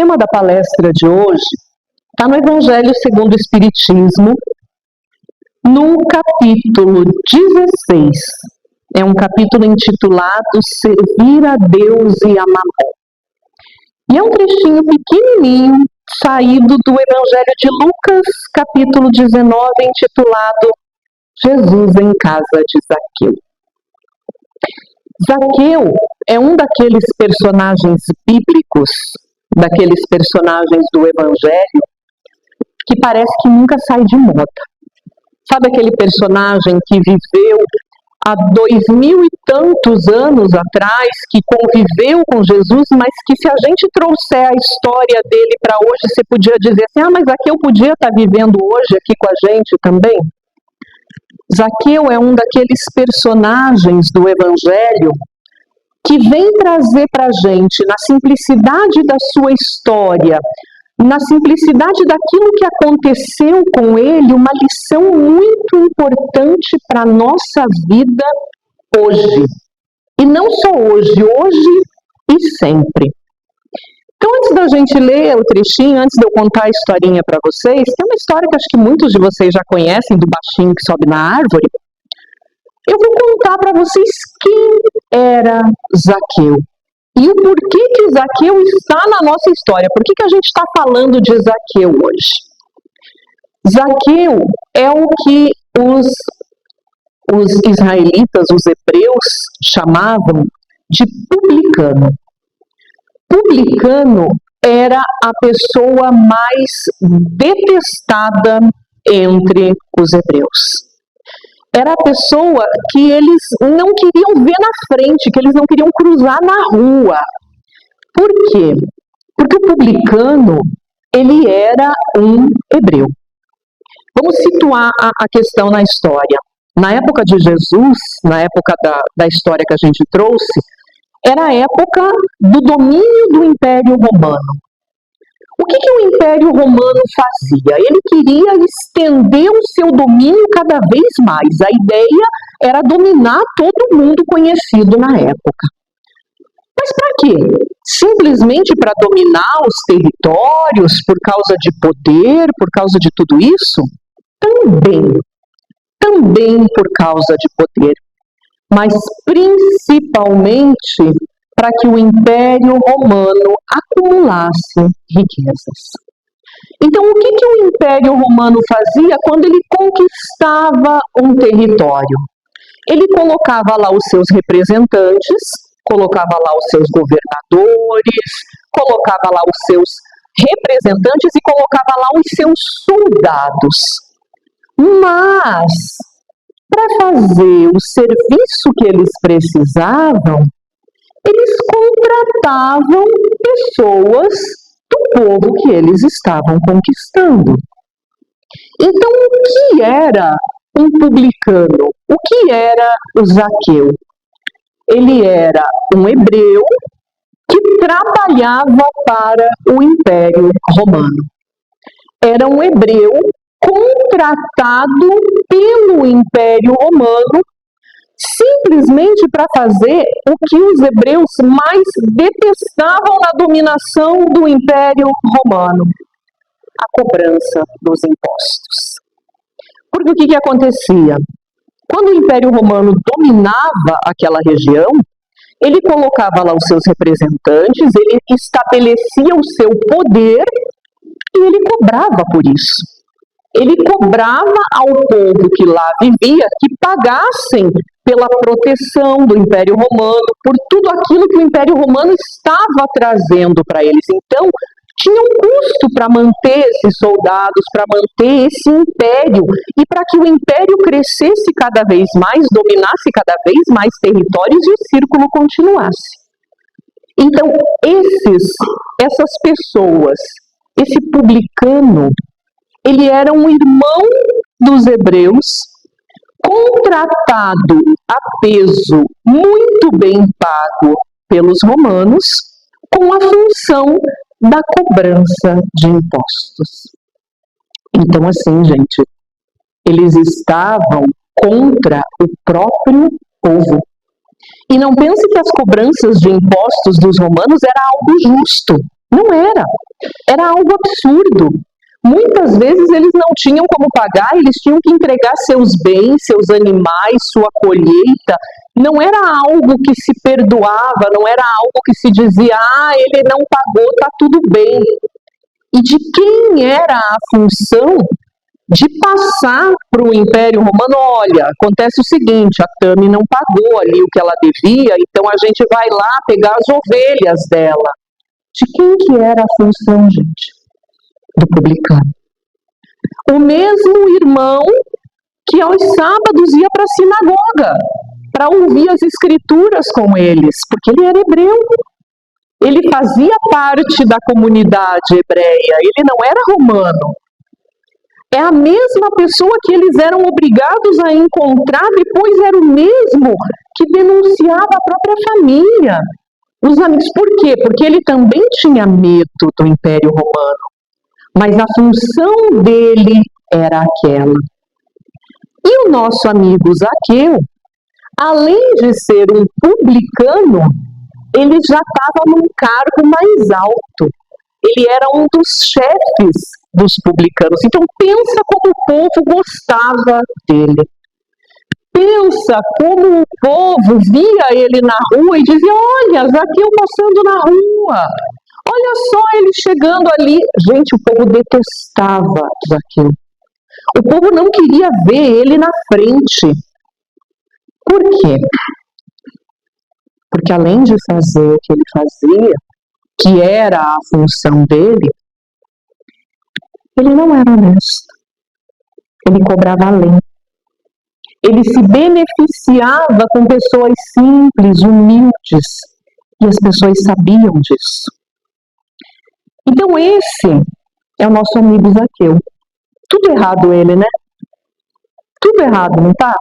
tema da palestra de hoje está no Evangelho segundo o Espiritismo, no capítulo 16. É um capítulo intitulado Servir a Deus e a Mamon. E é um trechinho pequenininho, saído do Evangelho de Lucas, capítulo 19, intitulado Jesus em casa de Zaqueu. Zaqueu é um daqueles personagens bíblicos, daqueles personagens do Evangelho, que parece que nunca sai de moda. Sabe aquele personagem que viveu há 2000 e tantos anos atrás, que conviveu com Jesus, mas que se a gente trouxer a história dele para hoje, você podia dizer assim, mas Zaqueu podia estar vivendo hoje aqui com a gente também? Zaqueu é um daqueles personagens do Evangelho que vem trazer para a gente, na simplicidade da sua história, na simplicidade daquilo que aconteceu com ele, uma lição muito importante para a nossa vida hoje. E não só hoje, hoje e sempre. Então, antes da gente ler o trechinho, antes de eu contar a historinha para vocês, tem uma história que acho que muitos de vocês já conhecem, do baixinho que sobe na árvore. Eu vou contar para vocês quem era Zaqueu e o porquê que Zaqueu está na nossa história. Por que a gente está falando de Zaqueu hoje? Zaqueu é o que os israelitas, os hebreus, chamavam de publicano. Publicano era a pessoa mais detestada entre os hebreus. Era a pessoa que eles não queriam ver na frente, que eles não queriam cruzar na rua. Por quê? Porque o publicano, ele era um hebreu. Vamos situar a questão na história. Na época de Jesus, na época da história que a gente trouxe, era a época do domínio do Império Romano. O que o Império Romano fazia? Ele queria estender o seu domínio cada vez mais. A ideia era dominar todo mundo conhecido na época. Mas para quê? Simplesmente para dominar os territórios, por causa de poder, por causa de tudo isso? Também por causa de poder. Mas principalmente para que o Império Romano acumulasse riquezas. Então, o que o Império Romano fazia quando ele conquistava um território? Ele colocava lá os seus representantes, colocava lá os seus governadores, colocava lá os seus representantes e colocava lá os seus soldados. Mas, para fazer o serviço que eles precisavam, eles contratavam pessoas do povo que eles estavam conquistando. Então, o que era um publicano? O que era o Zaqueu? Ele era um hebreu que trabalhava para o Império Romano. Era um hebreu contratado pelo Império Romano simplesmente para fazer o que os hebreus mais detestavam na dominação do Império Romano: a cobrança dos impostos. Porque o que acontecia? Quando o Império Romano dominava aquela região, ele colocava lá os seus representantes, ele estabelecia o seu poder e ele cobrava por isso. Ele cobrava ao povo que lá vivia que pagassem pela proteção do Império Romano, por tudo aquilo que o Império Romano estava trazendo para eles. Então, tinha um custo para manter esses soldados, para manter esse império, e para que o império crescesse cada vez mais, dominasse cada vez mais territórios e o círculo continuasse. Então, essas pessoas, esse publicano, ele era um irmão dos hebreus, contratado a peso, muito bem pago pelos romanos, com a função da cobrança de impostos. Então, assim, gente, eles estavam contra o próprio povo. E não pense que as cobranças de impostos dos romanos era algo justo. Não era. Era algo absurdo. Muitas vezes eles não tinham como pagar, eles tinham que entregar seus bens, seus animais, sua colheita. Não era algo que se perdoava, não era algo que se dizia, ele não pagou, tá tudo bem. E de quem era a função de passar para o Império Romano? Olha, acontece o seguinte, a Tami não pagou ali o que ela devia, então a gente vai lá pegar as ovelhas dela. De quem que era a função, gente? Do publicano. O mesmo irmão que aos sábados ia para a sinagoga para ouvir as escrituras com eles, porque ele era hebreu. Ele fazia parte da comunidade hebreia, ele não era romano. É a mesma pessoa que eles eram obrigados a encontrar, depois era o mesmo que denunciava a própria família. Os amigos, por quê? Porque ele também tinha medo do Império Romano. Mas a função dele era aquela. E o nosso amigo Zaqueu, além de ser um publicano, ele já estava num cargo mais alto. Ele era um dos chefes dos publicanos. Então pensa como o povo gostava dele. Pensa como o povo via ele na rua e dizia, olha, Zaqueu passando na rua. Olha só ele chegando ali. Gente, o povo detestava Zaqueu. O povo não queria ver ele na frente. Por quê? Porque além de fazer o que ele fazia, que era a função dele, ele não era honesto. Ele cobrava além. Ele se beneficiava com pessoas simples, humildes, e as pessoas sabiam disso. Então esse é o nosso amigo Zaqueu. Tudo errado ele, né? Tudo errado, não tá?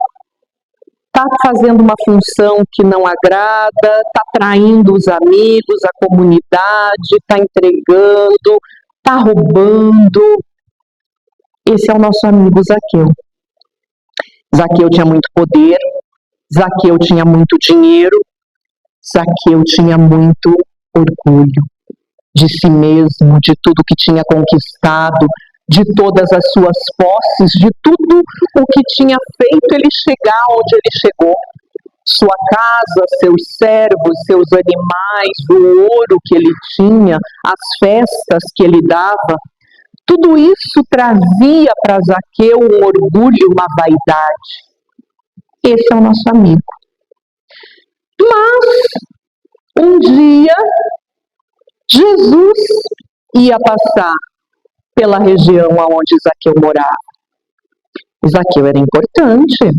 Tá fazendo uma função que não agrada, tá traindo os amigos, a comunidade, tá entregando, tá roubando. Esse é o nosso amigo Zaqueu. Zaqueu tinha muito poder, Zaqueu tinha muito dinheiro, Zaqueu tinha muito orgulho de si mesmo, de tudo que tinha conquistado, de todas as suas posses, de tudo o que tinha feito ele chegar onde ele chegou. Sua casa, seus servos, seus animais, o ouro que ele tinha, as festas que ele dava, tudo isso trazia para Zaqueu um orgulho, uma vaidade. Esse é o nosso amigo. Mas, um dia, Jesus ia passar pela região onde Zaqueu morava. Zaqueu era importante.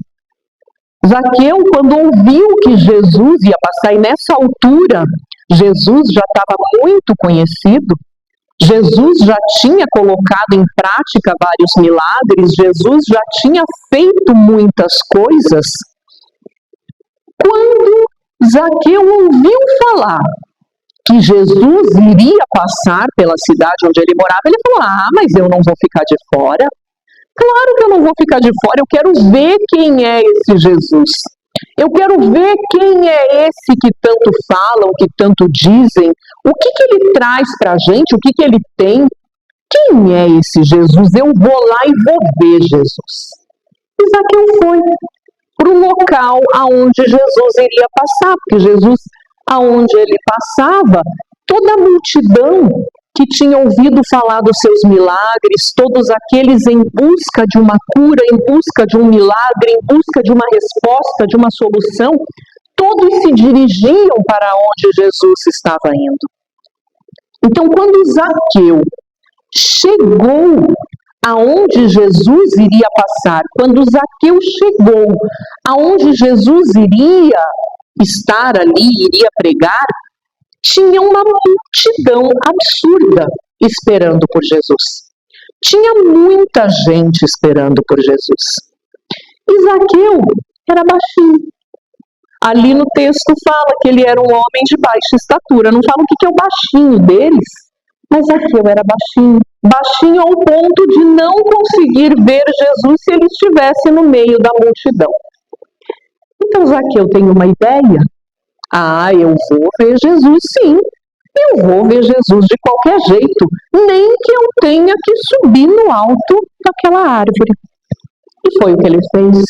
Zaqueu, quando ouviu que Jesus ia passar, e nessa altura, Jesus já estava muito conhecido, Jesus já tinha colocado em prática vários milagres, Jesus já tinha feito muitas coisas. Quando Zaqueu ouviu falar que Jesus iria passar pela cidade onde ele morava, ele falou, mas eu não vou ficar de fora. Claro que eu não vou ficar de fora, eu quero ver quem é esse Jesus. Eu quero ver quem é esse que tanto falam, que tanto dizem. O que ele traz para a gente, o que ele tem. Quem é esse Jesus? Eu vou lá e vou ver Jesus. E Zaqueu foi para o local aonde Jesus iria passar, porque Jesus, aonde ele passava, toda a multidão que tinha ouvido falar dos seus milagres, todos aqueles em busca de uma cura, em busca de um milagre, em busca de uma resposta, de uma solução, todos se dirigiam para onde Jesus estava indo. Então, quando Zaqueu chegou aonde Jesus iria passar, quando Zaqueu chegou aonde Jesus iria estar ali, iria pregar, tinha uma multidão absurda esperando por Jesus. Tinha muita gente esperando por Jesus. E Zaqueu era baixinho. Ali no texto fala que ele era um homem de baixa estatura. Não fala o que é o baixinho deles, mas Zaqueu era baixinho. Baixinho ao ponto de não conseguir ver Jesus se ele estivesse no meio da multidão. Então Zaqueu tem uma ideia. Eu vou ver Jesus sim. eu vou ver Jesus de qualquer jeito, nem que eu tenha que subir no alto daquela árvore. E foi o que ele fez.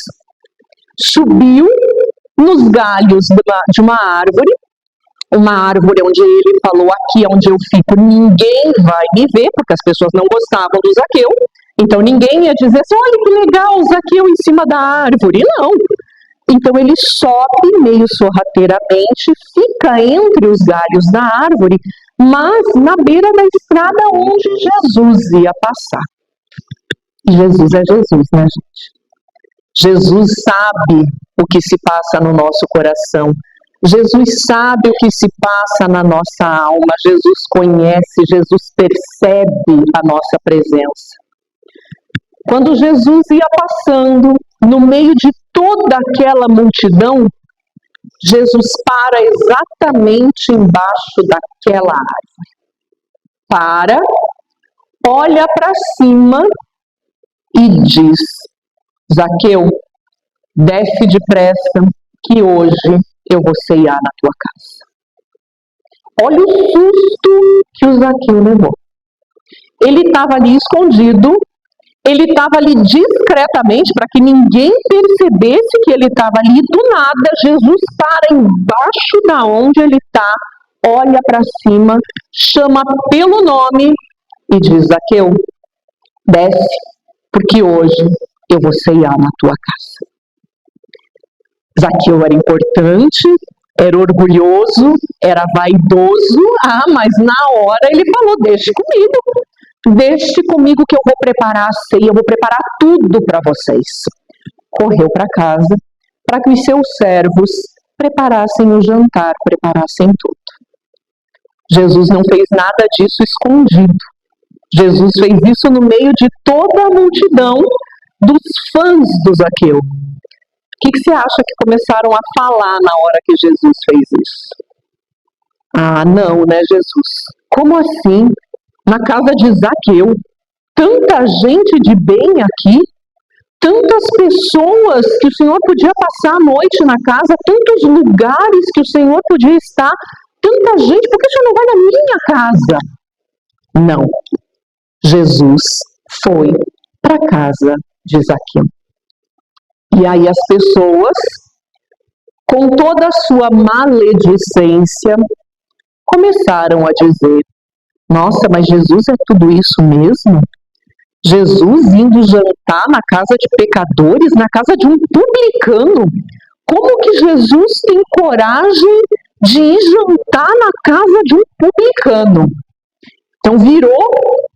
Subiu nos galhos de uma árvore onde ele falou: aqui onde eu fico ninguém vai me ver, porque as pessoas não gostavam do Zaqueu, então ninguém ia dizer assim: olha que legal, Zaqueu em cima da árvore. Não. Então ele sobe meio sorrateiramente, fica entre os galhos da árvore, mas na beira da estrada onde Jesus ia passar. E Jesus é Jesus, né, gente? Jesus sabe o que se passa no nosso coração. Jesus sabe o que se passa na nossa alma. Jesus conhece, Jesus percebe a nossa presença. Quando Jesus ia passando no meio de toda aquela multidão, Jesus para exatamente embaixo daquela árvore. Para, olha para cima e diz: Zaqueu, desce depressa, que hoje eu vou ceiar na tua casa. Olha o susto que o Zaqueu levou. Ele estava ali escondido, ele estava ali discretamente, para que ninguém percebesse que ele estava ali. Do nada, Jesus para embaixo da onde ele está, olha para cima, chama pelo nome e diz: Zaqueu, desce, porque hoje eu vou ceiar na tua casa. Zaqueu era importante, era orgulhoso, era vaidoso, mas na hora ele falou: deixe comigo que eu vou preparar a ceia, eu vou preparar tudo para vocês. Correu para casa para que os seus servos preparassem o jantar, preparassem tudo. Jesus não fez nada disso escondido. Jesus fez isso no meio de toda a multidão dos fãs do Zaqueu. O que você acha que começaram a falar na hora que Jesus fez isso? Não, né, Jesus? Como assim? Na casa de Zaqueu? Tanta gente de bem aqui? Tantas pessoas que o Senhor podia passar a noite na casa? Tantos lugares que o Senhor podia estar? Tanta gente, por que o Senhor não vai na minha casa? Não. Jesus foi para a casa de Zaqueu. E aí as pessoas, com toda a sua maledicência, começaram a dizer: nossa, mas Jesus é tudo isso mesmo? Jesus indo jantar na casa de pecadores, na casa de um publicano? Como que Jesus tem coragem de ir jantar na casa de um publicano? Então virou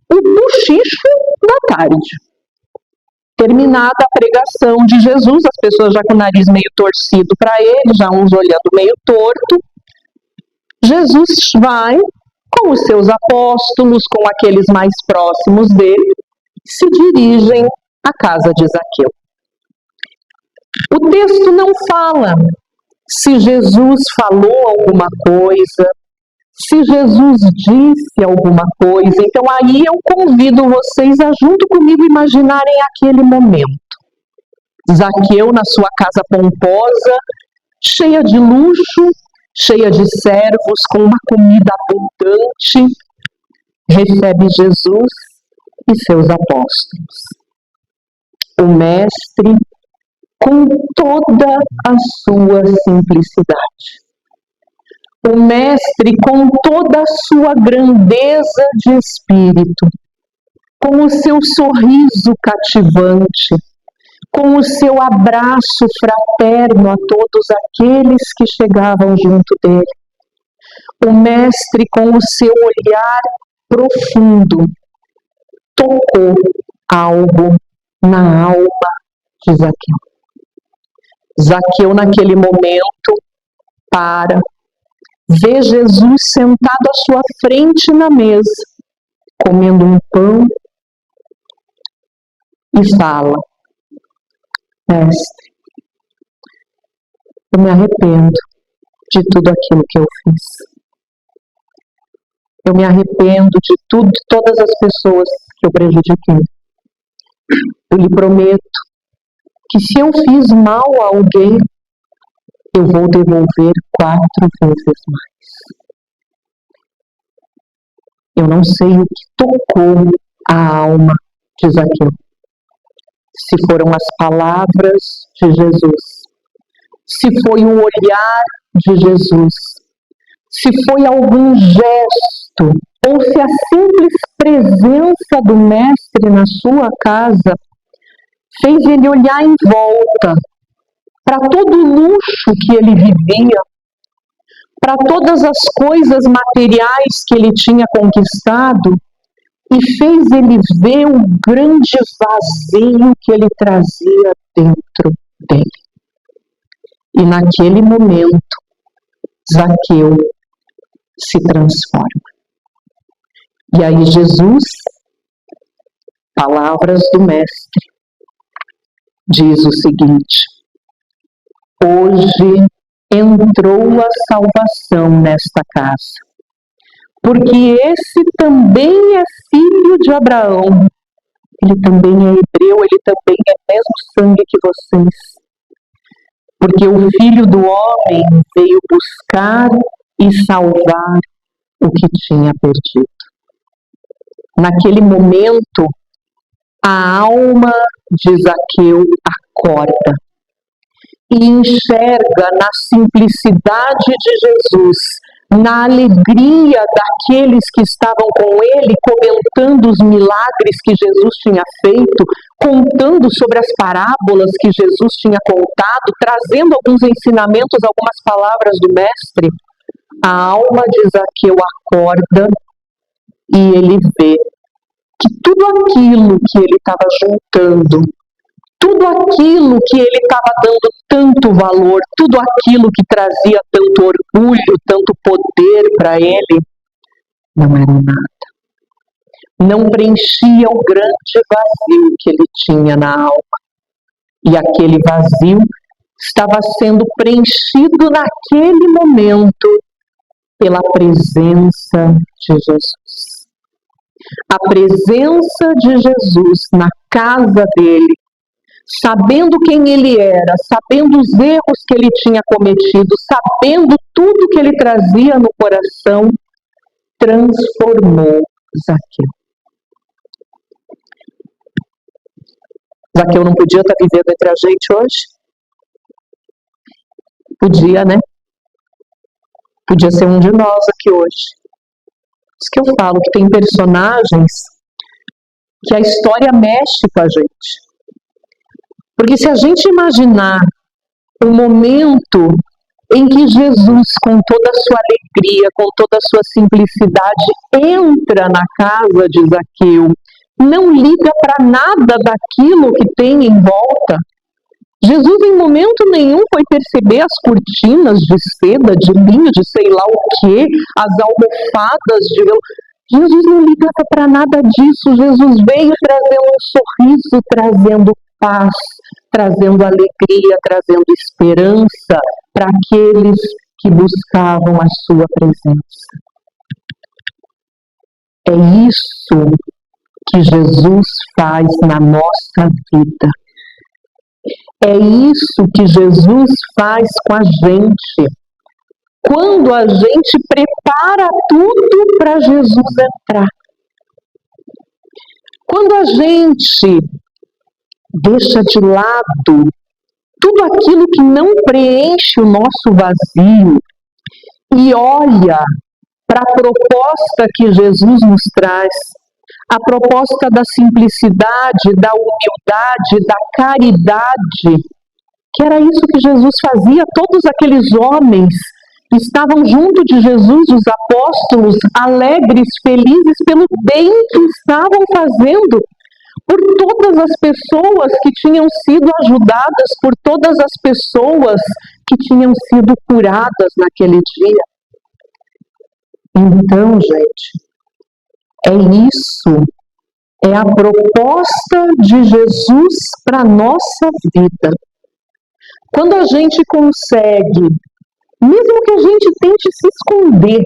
o bochicho da tarde. Terminada a pregação de Jesus, as pessoas já com o nariz meio torcido para ele, já uns olhando meio torto, Jesus vai com os seus apóstolos, com aqueles mais próximos dele, se dirigem à casa de Zaqueu. O texto não fala se Jesus falou alguma coisa, se Jesus disse alguma coisa. Então aí eu convido vocês a, junto comigo, imaginarem aquele momento. Zaqueu na sua casa pomposa, cheia de luxo, cheia de servos, com uma comida abundante, recebe Jesus e seus apóstolos. O mestre, com toda a sua simplicidade. O mestre, com toda a sua grandeza de espírito, com o seu sorriso cativante, com o seu abraço fraterno a todos aqueles que chegavam junto dele. O mestre, com o seu olhar profundo, tocou algo na alma de Zaqueu. Zaqueu, naquele momento, vê Jesus sentado à sua frente na mesa, comendo um pão, e fala: mestre, eu me arrependo de tudo aquilo que eu fiz. Eu me arrependo de todas as pessoas que eu prejudiquei. Eu lhe prometo que se eu fiz mal a alguém, eu vou devolver 4 vezes mais. Eu não sei o que tocou a alma de Zaqueu. Se foram as palavras de Jesus, se foi o olhar de Jesus, se foi algum gesto, ou se a simples presença do Mestre na sua casa fez ele olhar em volta para todo o luxo que ele vivia, para todas as coisas materiais que ele tinha conquistado, e fez ele ver o grande vazio que ele trazia dentro dele. E naquele momento, Zaqueu se transforma. E aí Jesus, palavras do Mestre, diz o seguinte: hoje entrou a salvação nesta casa, porque esse também é filho de Abraão, ele também é hebreu, ele também é mesmo sangue que vocês. Porque o Filho do Homem veio buscar e salvar o que tinha perdido. Naquele momento, a alma de Zaqueu acorda e enxerga na simplicidade de Jesus, na alegria daqueles que estavam com ele, comentando os milagres que Jesus tinha feito, contando sobre as parábolas que Jesus tinha contado, trazendo alguns ensinamentos, algumas palavras do Mestre. A alma de Zaqueu acorda e ele vê que tudo aquilo que ele estava juntando, tudo aquilo que ele estava dando tanto valor, tudo aquilo que trazia tanto orgulho, tanto poder para ele, não era nada. Não preenchia o grande vazio que ele tinha na alma. E aquele vazio estava sendo preenchido naquele momento pela presença de Jesus. A presença de Jesus na casa dele, sabendo quem ele era, sabendo os erros que ele tinha cometido, sabendo tudo que ele trazia no coração, transformou Zaqueu. Zaqueu não podia estar vivendo entre a gente hoje? Podia, né? Podia ser um de nós aqui hoje. Por isso que eu falo que tem personagens que a história mexe com a gente. Porque se a gente imaginar o momento em que Jesus, com toda a sua alegria, com toda a sua simplicidade, entra na casa de Zaqueu, não liga para nada daquilo que tem em volta. Jesus em momento nenhum foi perceber as cortinas de seda, de linho, de sei lá o que, as almofadas de veludo. Jesus não ligava para nada disso. Jesus veio trazendo um sorriso, trazendo paz, trazendo alegria, trazendo esperança para aqueles que buscavam a sua presença. É isso que Jesus faz na nossa vida. É isso que Jesus faz com a gente. Quando a gente prepara tudo para Jesus entrar. Quando a gente deixa de lado tudo aquilo que não preenche o nosso vazio e olha para a proposta que Jesus nos traz, a proposta da simplicidade, da humildade, da caridade, que era isso que Jesus fazia. Todos aqueles homens estavam junto de Jesus, os apóstolos, alegres, felizes pelo bem que estavam fazendo, por todas as pessoas que tinham sido ajudadas, por todas as pessoas que tinham sido curadas naquele dia. Então, gente, é isso, é a proposta de Jesus para a nossa vida. Quando a gente consegue, mesmo que a gente tente se esconder,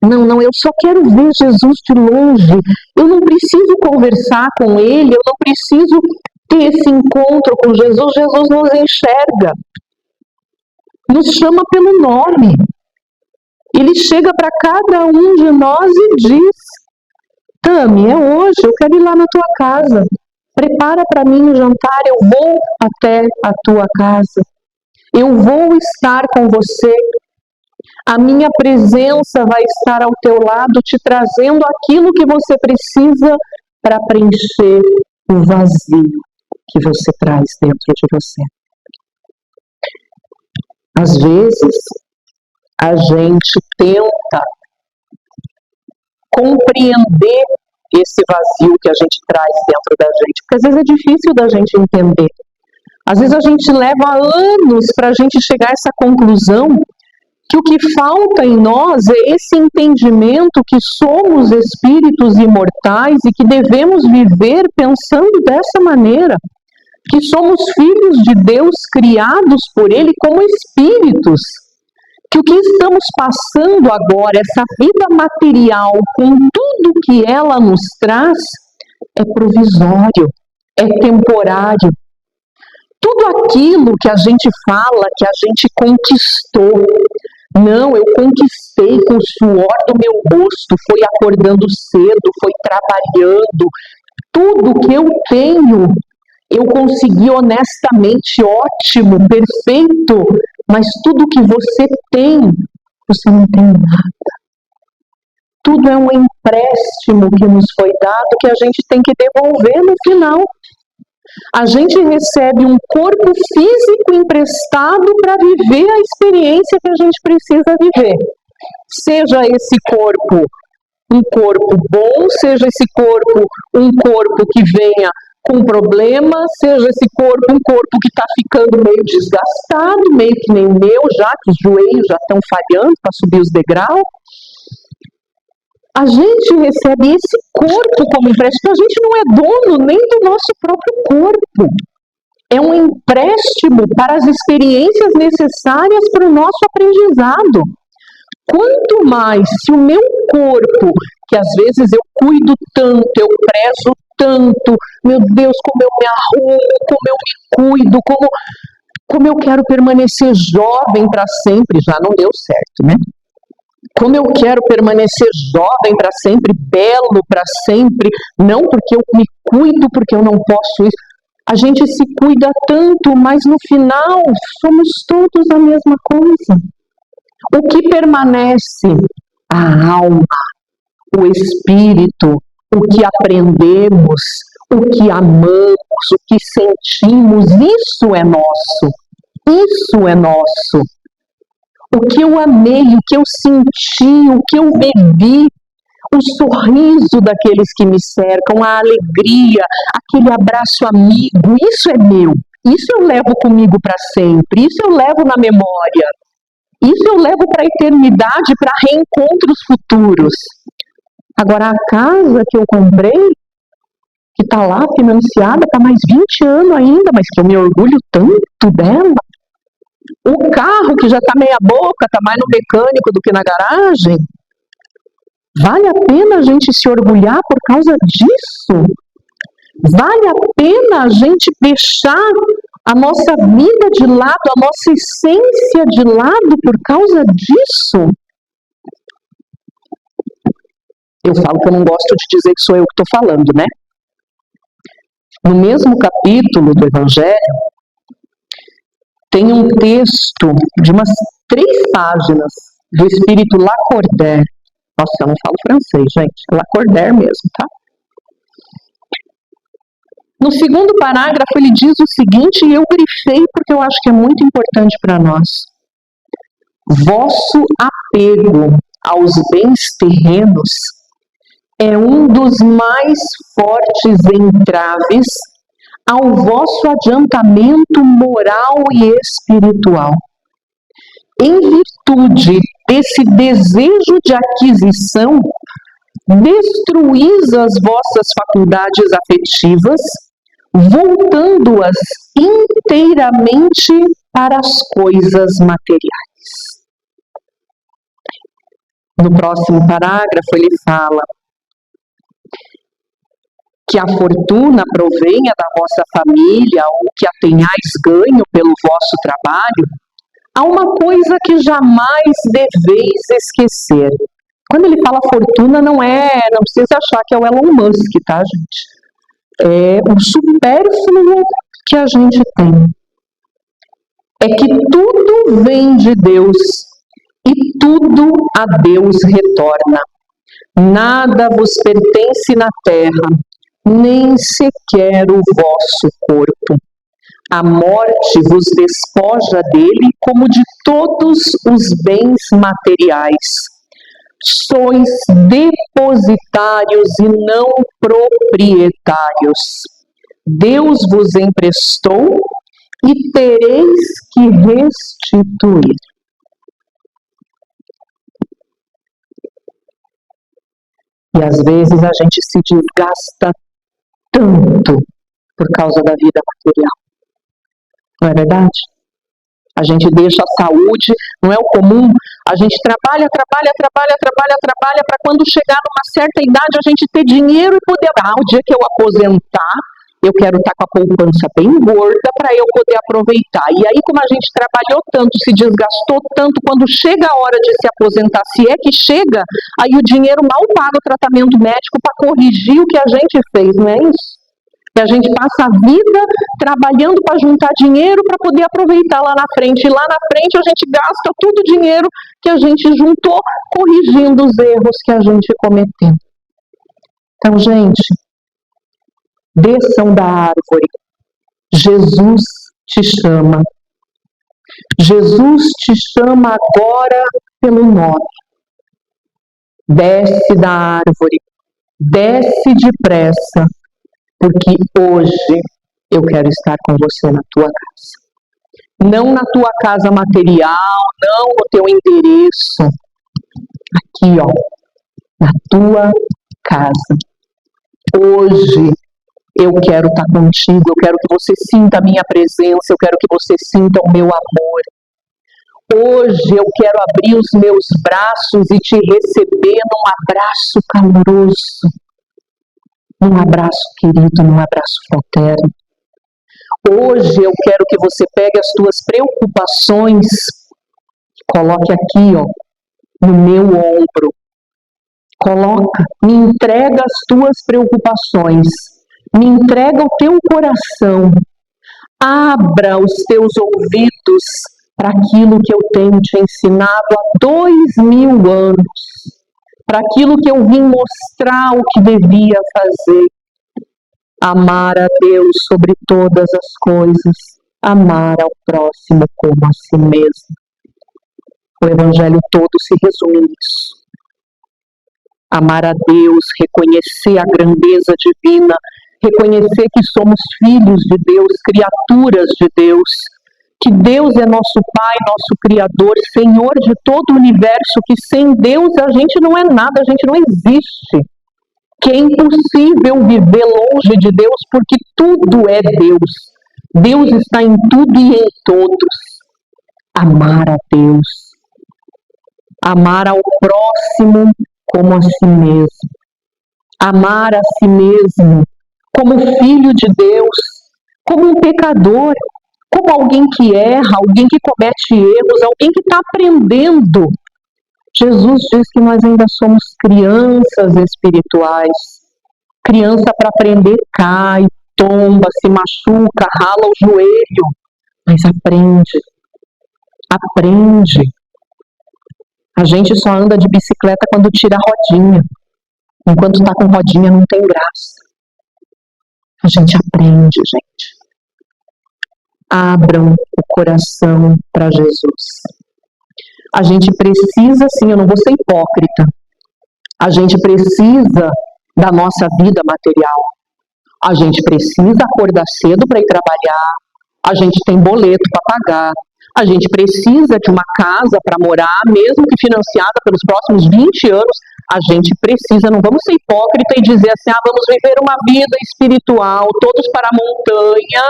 não, eu só quero ver Jesus de longe, eu não preciso conversar com ele, eu não preciso ter esse encontro com Jesus. Jesus nos enxerga, nos chama pelo nome. Ele chega para cada um de nós e diz: Tami, é hoje, eu quero ir lá na tua casa. Prepara para mim o jantar, eu vou até a tua casa. Eu vou estar com você. A minha presença vai estar ao teu lado, te trazendo aquilo que você precisa para preencher o vazio que você traz dentro de você. Às vezes, a gente tenta compreender esse vazio que a gente traz dentro da gente, porque às vezes é difícil da gente entender. Às vezes a gente leva anos para a gente chegar a essa conclusão que o que falta em nós é esse entendimento que somos espíritos imortais e que devemos viver pensando dessa maneira, que somos filhos de Deus criados por Ele como espíritos, que o que estamos passando agora, essa vida material, com tudo que ela nos traz, é provisório, é temporário. Tudo aquilo que a gente fala, que a gente conquistou, não, eu conquistei com o suor do meu rosto, foi acordando cedo, foi trabalhando, tudo que eu tenho, eu consegui honestamente, ótimo, perfeito, mas tudo que você tem, você não tem nada. Tudo é um empréstimo que nos foi dado, que a gente tem que devolver no final. A gente recebe um corpo físico emprestado para viver a experiência que a gente precisa viver. Seja esse corpo um corpo bom, seja esse corpo um corpo que venha com problema, seja esse corpo um corpo que está ficando meio desgastado, meio que nem o meu já, que os joelhos já estão falhando para subir os degraus. A gente recebe esse corpo como empréstimo, a gente não é dono nem do nosso próprio corpo. É um empréstimo para as experiências necessárias para o nosso aprendizado. Quanto mais se o meu corpo, que às vezes eu cuido tanto, eu prezo tanto, meu Deus, como eu me arrumo, como eu me cuido, como eu quero permanecer jovem para sempre, já não deu certo, né? Como eu quero permanecer jovem para sempre, belo para sempre, não porque eu me cuido, porque eu não posso isso. A gente se cuida tanto, mas no final somos todos a mesma coisa. O que permanece? A alma, o espírito, o que aprendemos, o que amamos, o que sentimos, isso é nosso. Isso é nosso. O que eu amei, o que eu senti, o que eu bebi, o sorriso daqueles que me cercam, a alegria, aquele abraço amigo, isso é meu. Isso eu levo comigo para sempre, isso eu levo na memória. Isso eu levo para a eternidade, para reencontros futuros. Agora, a casa que eu comprei, que está lá financiada, está mais 20 anos ainda, mas que eu me orgulho tanto dela. O carro que já está meia boca, está mais no mecânico do que na garagem. Vale a pena a gente se orgulhar por causa disso? Vale a pena a gente deixar a nossa vida de lado, a nossa essência de lado por causa disso? Eu falo que eu não gosto de dizer que sou eu que estou falando, né? No mesmo capítulo do Evangelho, tem um texto de umas 3 páginas do espírito Lacordaire. Nossa, eu não falo francês, gente. É Lacordaire mesmo, tá? No segundo parágrafo, ele diz o seguinte, e eu grifei porque eu acho que é muito importante para nós. Vosso apego aos bens terrenos é um dos mais fortes entraves ao vosso adiantamento moral e espiritual. Em virtude desse desejo de aquisição, destruís as vossas faculdades afetivas, voltando-as inteiramente para as coisas materiais. No próximo parágrafo ele fala que a fortuna provenha da vossa família ou que a tenhais ganho pelo vosso trabalho, há uma coisa que jamais deveis esquecer. Quando ele fala fortuna, não precisa achar que é o Elon Musk, tá, gente? É o supérfluo que a gente tem. É que tudo vem de Deus e tudo a Deus retorna. Nada vos pertence na terra, nem sequer o vosso corpo. A morte vos despoja dele como de todos os bens materiais. Sois depositários e não proprietários. Deus vos emprestou e tereis que restituir. E às vezes a gente se desgasta tanto por causa da vida material. Não é verdade? A gente deixa a saúde, não é o comum, a gente trabalha para quando chegar numa certa idade a gente ter dinheiro e poder, o dia que eu aposentar, eu quero estar com a poupança bem gorda para eu poder aproveitar. E aí, como a gente trabalhou tanto, se desgastou tanto, quando chega a hora de se aposentar, se é que chega, aí o dinheiro mal paga o tratamento médico para corrigir o que a gente fez, não é isso? E a gente passa a vida trabalhando para juntar dinheiro para poder aproveitar lá na frente. E lá na frente a gente gasta todo o dinheiro que a gente juntou corrigindo os erros que a gente cometeu. Então, gente, desçam da árvore. Jesus te chama. Jesus te chama agora pelo nome. Desce da árvore. Desce depressa. Porque hoje eu quero estar com você na tua casa. Não na tua casa material, não no teu endereço. Aqui, na tua casa. Hoje eu quero estar contigo, eu quero que você sinta a minha presença, eu quero que você sinta o meu amor. Hoje eu quero abrir os meus braços e te receber num abraço caloroso. Num abraço querido, num abraço fraterno. Hoje eu quero que você pegue as tuas preocupações, coloque aqui, no meu ombro. Coloca, me entrega as tuas preocupações, me entrega o teu coração. Abra os teus ouvidos para aquilo que eu tenho te ensinado há 2000 anos. Para aquilo que eu vim mostrar o que devia fazer. Amar a Deus sobre todas as coisas. Amar ao próximo como a si mesmo. O Evangelho todo se resume nisso. Amar a Deus, reconhecer a grandeza divina, reconhecer que somos filhos de Deus, criaturas de Deus, que Deus é nosso Pai, nosso Criador, Senhor de todo o universo, que sem Deus a gente não é nada, a gente não existe. Que é impossível viver longe de Deus, porque tudo é Deus. Deus está em tudo e em todos. Amar a Deus. Amar ao próximo como a si mesmo. Amar a si mesmo como filho de Deus, como um pecador, como alguém que erra, alguém que comete erros, alguém que está aprendendo. Jesus diz que nós ainda somos crianças espirituais. Criança para aprender cai, tomba, se machuca, rala o joelho. Mas aprende. Aprende. A gente só anda de bicicleta quando tira a rodinha. Enquanto está com rodinha não tem graça. A gente aprende, gente. Abram o coração para Jesus. A gente precisa, sim, eu não vou ser hipócrita. A gente precisa da nossa vida material. A gente precisa acordar cedo para ir trabalhar. A gente tem boleto para pagar. A gente precisa de uma casa para morar, mesmo que financiada pelos próximos 20 anos. A gente precisa, não vamos ser hipócrita e dizer assim, vamos viver uma vida espiritual, todos para a montanha,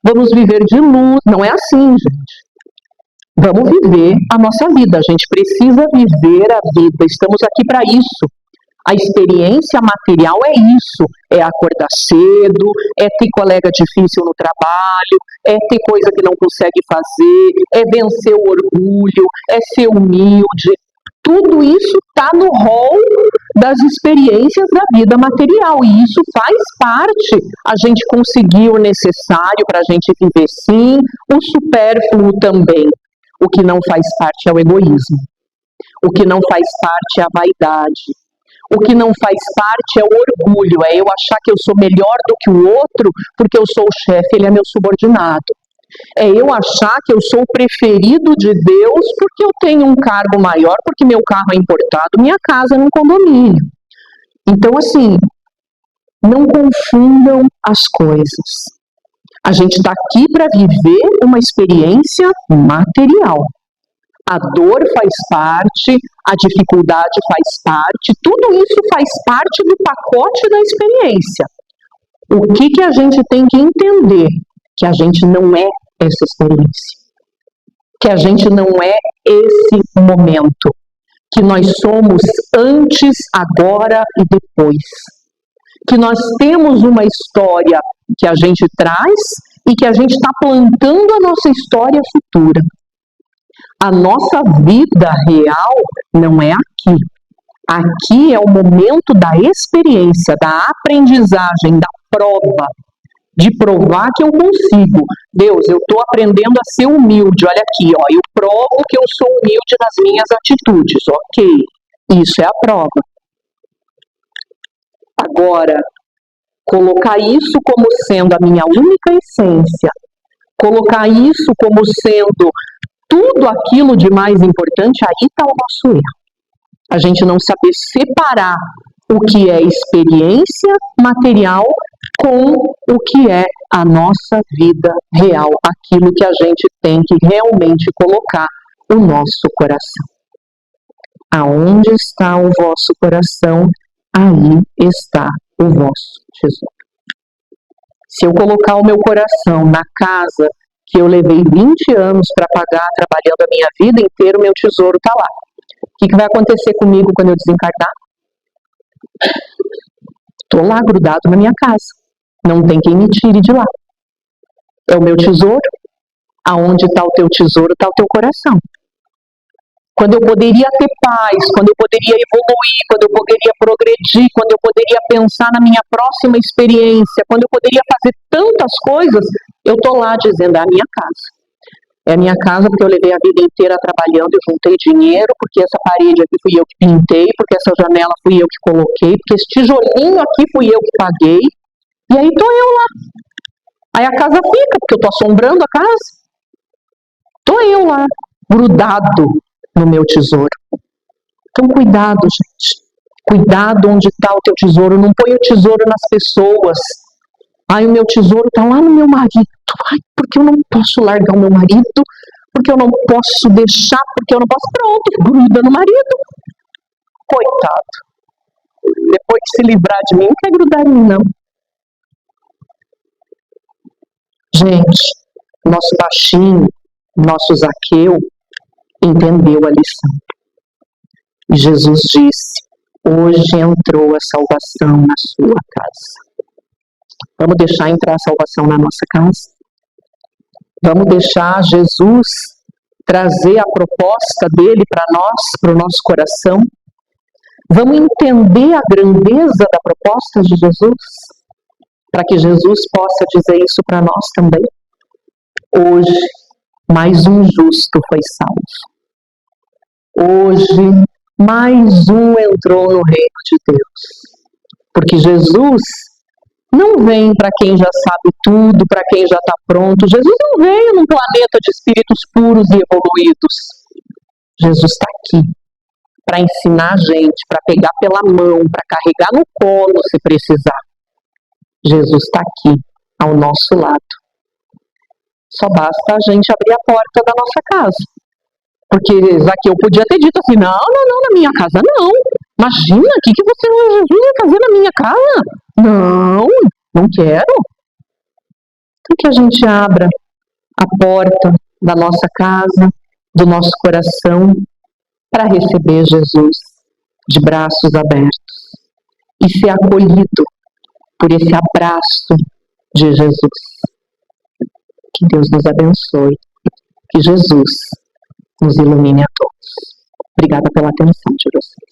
vamos viver de luz. Não é assim, gente. Vamos viver a nossa vida. A gente precisa viver a vida. Estamos aqui para isso. A experiência material é isso. É acordar cedo, é ter colega difícil no trabalho, é ter coisa que não consegue fazer, é vencer o orgulho, é ser humilde. Tudo isso está no rol das experiências da vida material, e isso faz parte. A gente conseguir o necessário para a gente viver, sim, o supérfluo também. O que não faz parte é o egoísmo. O que não faz parte é a vaidade. O que não faz parte é o orgulho, é eu achar que eu sou melhor do que o outro porque eu sou o chefe, ele é meu subordinado. É eu achar que eu sou o preferido de Deus porque eu tenho um cargo maior, porque meu carro é importado, minha casa é num condomínio. Então, assim, não confundam as coisas. A gente está aqui para viver uma experiência material. A dor faz parte, a dificuldade faz parte, tudo isso faz parte do pacote da experiência. O que a gente tem que entender? Que a gente não é essa experiência. Que a gente não é esse momento. Que nós somos antes, agora e depois. Que nós temos uma história que a gente traz e que a gente está plantando a nossa história futura. A nossa vida real não é aqui. Aqui é o momento da experiência, da aprendizagem, da prova, de provar que eu consigo. Deus, eu estou aprendendo a ser humilde, olha aqui, ó, eu provo que eu sou humilde nas minhas atitudes, ok, isso é a prova. Agora, colocar isso como sendo a minha única essência, colocar isso como sendo tudo aquilo de mais importante, aí está o nosso erro. A gente não saber separar o que é experiência material com o que é a nossa vida real, aquilo que a gente tem que realmente colocar o nosso coração. Aonde está o vosso coração, aí está o vosso tesouro. Se eu colocar o meu coração na casa que eu levei 20 anos para pagar, trabalhando a minha vida inteira, o meu tesouro está lá. O que vai acontecer comigo quando eu desencarnar? Estou lá grudado na minha casa. Não tem quem me tire de lá. É o meu tesouro. Aonde está o teu tesouro, está o teu coração. Quando eu poderia ter paz, quando eu poderia evoluir, quando eu poderia progredir, quando eu poderia pensar na minha próxima experiência, quando eu poderia fazer tantas coisas, eu estou lá dizendo, é a minha casa. É a minha casa porque eu levei a vida inteira trabalhando, eu juntei dinheiro, porque essa parede aqui fui eu que pintei, porque essa janela fui eu que coloquei, porque esse tijolinho aqui fui eu que paguei, e aí estou eu lá. Aí a casa fica, porque eu estou assombrando a casa. Estou eu lá, grudado no meu tesouro. Então cuidado, gente. Cuidado onde está o teu tesouro. Não põe o tesouro nas pessoas. Ai, o meu tesouro está lá no meu marido. Ai, porque eu não posso largar o meu marido, porque eu não posso deixar, porque eu não posso. Pronto, gruda no marido. Coitado. Depois de se livrar de mim, não quer grudar em mim, não. Gente, nosso baixinho, nosso Zaqueu, entendeu a lição. E Jesus disse, hoje entrou a salvação na sua casa. Vamos deixar entrar a salvação na nossa casa? Vamos deixar Jesus trazer a proposta dele para nós, para o nosso coração? Vamos entender a grandeza da proposta de Jesus? Para que Jesus possa dizer isso para nós também? Hoje, mais um justo foi salvo. Hoje, mais um entrou no reino de Deus. Porque Jesus não vem para quem já sabe tudo, para quem já está pronto. Jesus não veio num planeta de espíritos puros e evoluídos. Jesus está aqui para ensinar a gente, para pegar pela mão, para carregar no colo se precisar. Jesus está aqui, ao nosso lado. Só basta a gente abrir a porta da nossa casa. Porque Zaqueu podia ter dito assim, não, na minha casa não. Imagina, o que Jesus vai fazer na minha casa? Não quero. Então que a gente abra a porta da nossa casa, do nosso coração, para receber Jesus de braços abertos e ser acolhido por esse abraço de Jesus. Que Deus nos abençoe. Que Jesus nos ilumine a todos. Obrigada pela atenção de vocês.